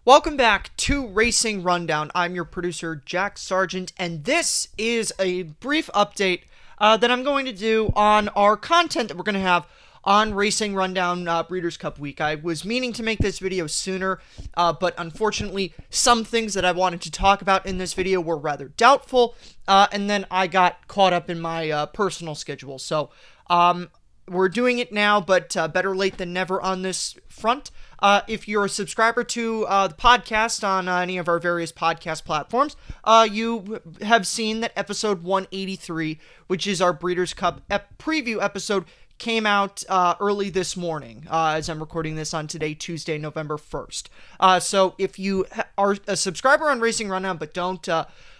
Welcome back to Racing Rundown. I'm your producer, Jack Sargent, and this is a brief update that I'm going to do on our content that we're going to have on Racing Rundown Breeders' Cup Week. I was meaning to make this video sooner, but unfortunately, some things that I wanted to talk about in this video were rather doubtful, and then I got caught up in my personal schedule. So, we're doing it now, but better late than never on this front. If you're a subscriber to the podcast on any of our various podcast platforms, you have seen that episode 183, which is our Breeders' Cup preview episode, came out early this morning, as I'm recording this on today, Tuesday, November 1st. So if you are a subscriber on Racing Rundown, but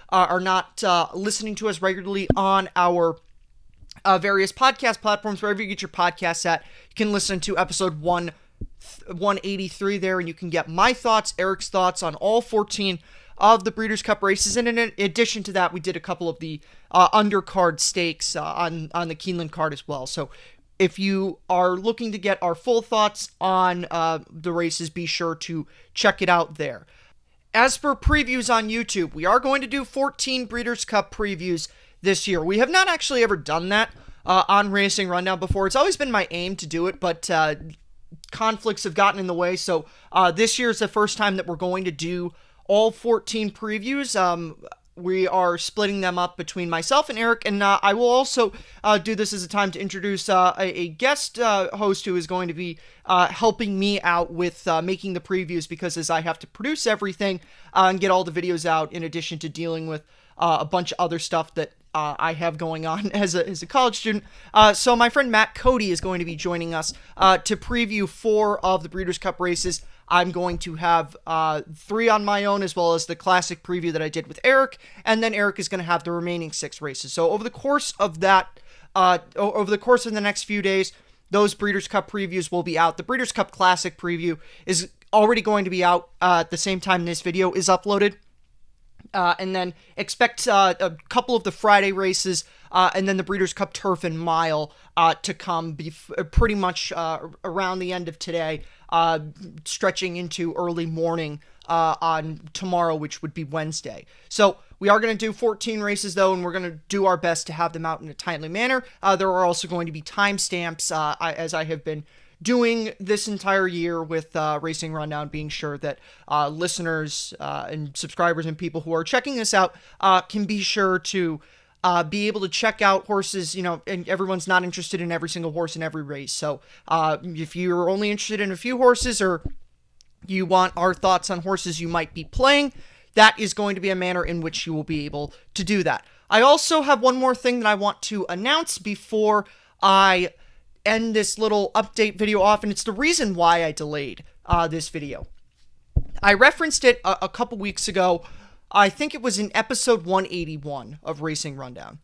are not listening to us regularly on our various podcast platforms, wherever you get your podcasts at, you can listen to episode 183 there, and you can get my thoughts, Eric's thoughts on all 14 of the Breeders' Cup races. And in addition to that, we did a couple of the undercard stakes on the Keeneland card as well. So if you are looking to get our full thoughts on the races, be sure to check it out there. As for previews on YouTube, we are going to do 14 Breeders' Cup previews this year. We have not actually ever done that on Racing Rundown before. It's always been my aim to do it, but conflicts have gotten in the way. So this year is the first time that we're going to do all 14 previews. We are splitting them up between myself and Eric, and I will also do this as a time to introduce a guest host who is going to be helping me out with making the previews, because as I have to produce everything and get all the videos out, in addition to dealing with a bunch of other stuff that I have going on as a college student. So my friend Matt Cody is going to be joining us to preview 4 of the Breeders' Cup races. I'm going to have 3 on my own, as well as the classic preview that I did with Eric, and then Eric is going to have the remaining 6 races. So over the course of the next few days, those Breeders' Cup previews will be out. The Breeders' Cup Classic preview is already going to be out at the same time this video is uploaded. And then expect a couple of the Friday races, and then the Breeders' Cup Turf and Mile to come pretty much around the end of today, stretching into early morning on tomorrow, which would be Wednesday. So we are going to do 14 races, though, and we're going to do our best to have them out in a timely manner. There are also going to be timestamps, as I have been doing this entire year with Racing Rundown, being sure that listeners and subscribers and people who are checking this out can be sure to be able to check out horses, and everyone's not interested in every single horse in every race. So if you're only interested in a few horses, or you want our thoughts on horses you might be playing, that is going to be a manner in which you will be able to do that. I also have one more thing that I want to announce before I end this little update video off, and it's the reason why I delayed this video. I referenced it a couple weeks ago. I think it was in episode 181 of Racing Rundown.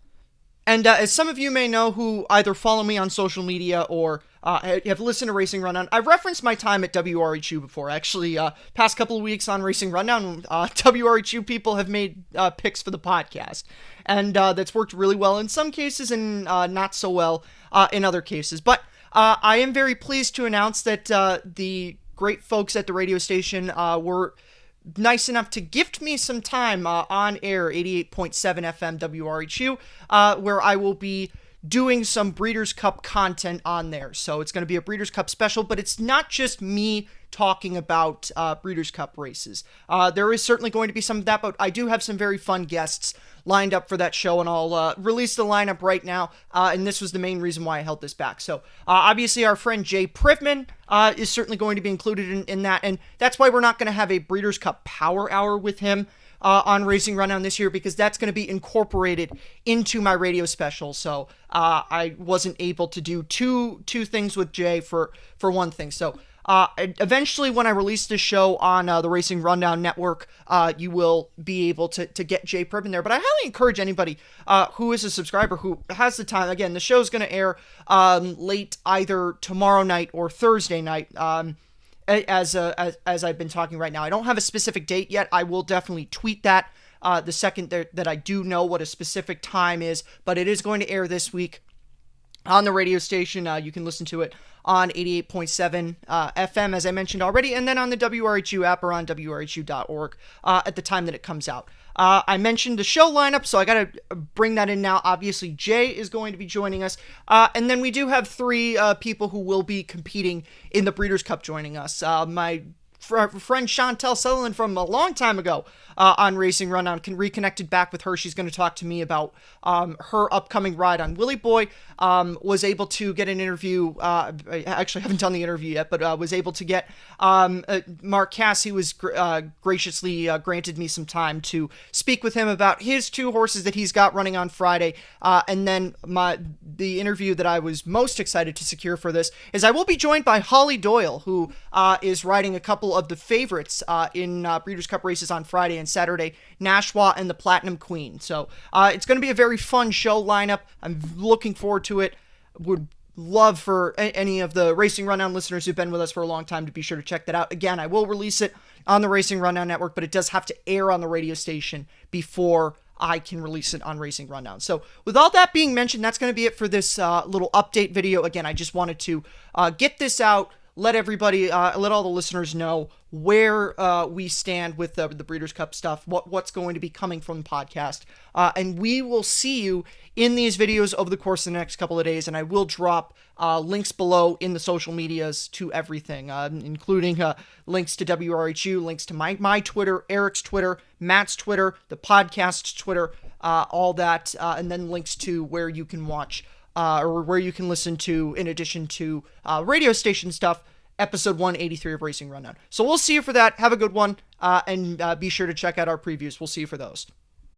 And as some of you may know who either follow me on social media or have listened to Racing Rundown, I've referenced my time at WRHU before. Actually, past couple of weeks on Racing Rundown, WRHU people have made picks for the podcast. And that's worked really well in some cases, and not so well in other cases. But I am very pleased to announce that the great folks at the radio station were nice enough to gift me some time on air, 88.7 FM WRHU, where I will be doing some Breeders' Cup content on there. So it's going to be a Breeders' Cup special, but it's not just me talking about Breeders' Cup races. There is certainly going to be some of that, but I do have some very fun guests lined up for that show, and I'll release the lineup right now, and this was the main reason why I held this back. So obviously our friend Jay Privman is certainly going to be included in that, and that's why we're not going to have a Breeders' Cup Power Hour with him on Racing Rundown this year, because that's going to be incorporated into my radio special. So I wasn't able to do two things with Jay for one thing. So eventually, when I release this show on the Racing Rundown network, you will be able to get Jay Pribben there. But I highly encourage anybody who is a subscriber who has the time. Again, the show's going to air late either tomorrow night or Thursday night. As I've been talking right now, I don't have a specific date yet. I will definitely tweet that the second that I do know what a specific time is. But it is going to air this week. on the radio station. You can listen to it on 88.7 FM, as I mentioned already, and then on the WRHU app or on WRHU.org at the time that it comes out. I mentioned the show lineup, so I got to bring that in now. Obviously, Jay is going to be joining us, and then we do have three people who will be competing in the Breeders' Cup joining us. My friend Chantel Sutherland from a long time ago on Racing Rundown reconnected back with her. She's going to talk to me about her upcoming ride on Willie Boy. Was able to get an interview. I actually haven't done the interview yet, but was able to get Mark Cass. He was graciously granted me some time to speak with him about his two horses that he's got running on Friday. And then the interview that I was most excited to secure for this is I will be joined by Holly Doyle, who is riding a couple of the favorites in Breeders' Cup races on Friday and Saturday, Nashwa and the Platinum Queen. So it's going to be a very fun show lineup. I'm looking forward to it. Would love for any of the Racing Rundown listeners who've been with us for a long time to be sure to check that out. Again, I will release it on the Racing Rundown Network, but it does have to air on the radio station before I can release it on Racing Rundown. So with all that being mentioned, that's going to be it for this little update video. Again, I just wanted to get this out, let everybody, let all the listeners know where we stand with the Breeders' Cup stuff, what's going to be coming from the podcast. And we will see you in these videos over the course of the next couple of days, and I will drop links below in the social medias to everything, including links to WRHU, links to my Twitter, Eric's Twitter, Matt's Twitter, the podcast's Twitter, all that, and then links to where you can watch or where you can listen to, in addition to radio station stuff, episode 183 of Racing Rundown. So we'll see you for that. Have a good one, and be sure to check out our previews. We'll see you for those.